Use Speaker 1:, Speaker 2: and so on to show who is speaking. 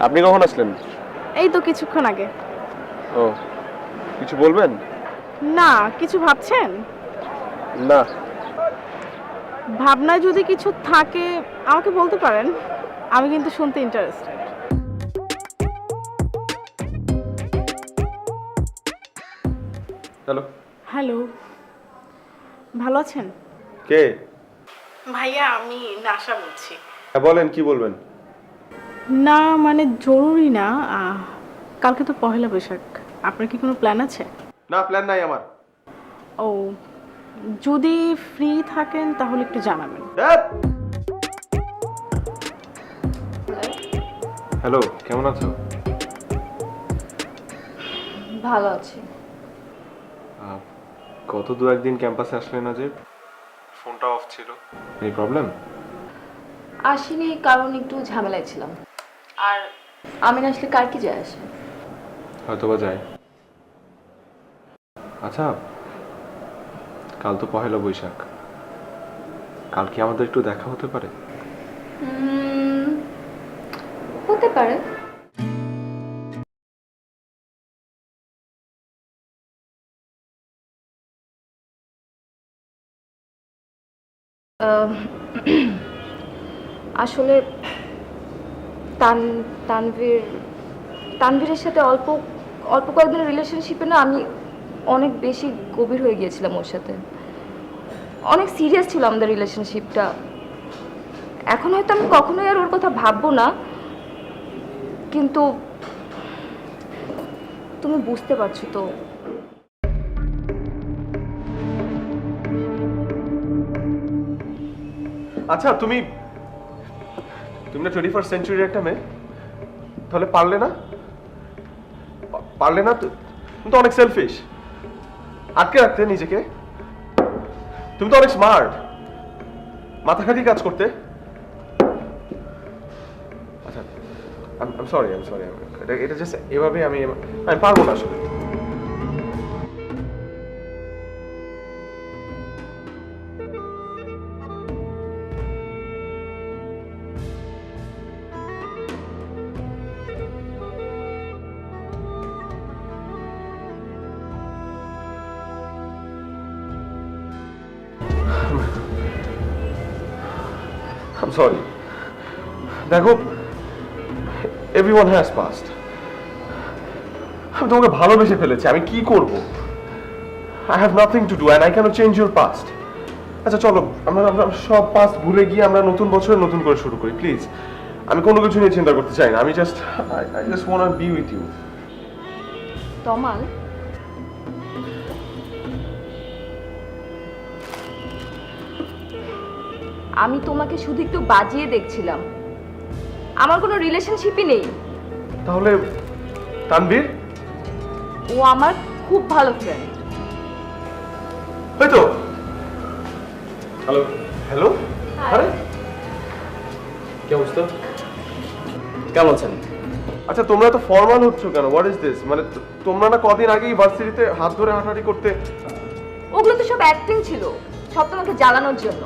Speaker 1: আপনি কখন আসলেন?
Speaker 2: এই তো কিছুক্ষণ আগে।
Speaker 1: ও, কিছু বলবেন?
Speaker 2: না, কিছু ভাবছেন?
Speaker 1: না।
Speaker 2: ভাবনায় যদি কিছু থাকে আমাকে বলতে পারেন, আমি কিন্তু শুনতে ইন্টারেস্টেড।
Speaker 1: হ্যালো।
Speaker 2: হ্যালো, ভালো আছেন?
Speaker 1: কে?
Speaker 2: ভাইয়া, আমি নাশা বলছি।
Speaker 1: হ্যাঁ বলেন, কি বলবেন?
Speaker 2: না মানে জরুরি না, কালকে তো পহেলা বৈশাখ, আপনার কি কোনো প্ল্যান আছে?
Speaker 1: না, প্ল্যান নাই আমার।
Speaker 2: ও, যদি ফ্রি থাকেন তাহলে একটু জানাবেন।
Speaker 1: হ্যালো, কেমন আছো?
Speaker 3: ভালো আছি।
Speaker 1: গত দু একদিন ক্যাম্পাসে আসলে না যে? ফোনটা অফ ছিল। এই প্রবলেম?
Speaker 3: আসিনি কারণ একটু ঝামেলায় ছিলাম। আর আমি না আসলে কার কি যায় আসে?
Speaker 1: হয়তোবা যায়। আচ্ছা, কাল তো পহেলা বৈশাখ, কাল কি আমাদের একটু দেখা হতে পারে?
Speaker 3: হতে পারে। আহ, আসলে তানভীর তানভীরের সাথে অল্প অল্প কয়েকদিনের রিলেশনশিপে না আমি অনেক বেশি গভীর হয়ে গিয়েছিলাম ওর সাথে। অনেক সিরিয়াস ছিল আমাদের রিলেশনশিপটা। এখন হয়তো আমি কখনোই আর ওর কথা ভাববো না, কিন্তু তুমি বুঝতে পারছো তো।
Speaker 1: আচ্ছা, তুমি তুমি না 21st সেঞ্চুরির একটা মেয়ে, তাহলে পারলে না? পারলে না? তুমি তো অনেক সেলফিশ, আটকে রাখতে নিজেকে। তুমি তো অনেক স্মার্ট, মাথা খাটিয়ে কাজ করতে। আচ্ছা, আই সরি, এটা জাস্ট এভাবে আমি পারবো না আসলে। I'm sorry. দেখো, everyone has past. আমি তোমাকে ভালোবেসে ফেলেছি, আমি কি করব? I have nothing to do and I cannot change your past. আচ্ছা চলো, আমরা সব পাস্ট ভুলে গিয়ে আমরা নতুন বছরে নতুন করে শুরু করি প্লিজ। আমি কোনো কিছু নিয়ে চিন্তা করতে চাই না, আমি just want to be with you.
Speaker 3: Tamal, আমি তোমাকে শুধু একটু বাজিয়ে দেখছিলাম, আমার কোনো রিলেশনশিপই নেই।
Speaker 1: তাহলে তানভীর?
Speaker 3: ও আমার খুব ভালো ফ্রেন্ড।
Speaker 1: এই তো। হ্যালো। হ্যালো। আরে
Speaker 4: কি অবস্থা? কেমন আছেন?
Speaker 1: আচ্ছা, তোমরা তো ফর্মাল হচ্ছ কেন? What is this? মানে তোমরা না কদিন আগেই ভার্সিটিতে হাত ধরে হাঁটাহাঁটি করতে?
Speaker 3: ওগুলো তো সব অ্যাক্টিং ছিল, সব তোমাকে জ্বালানোর জন্য।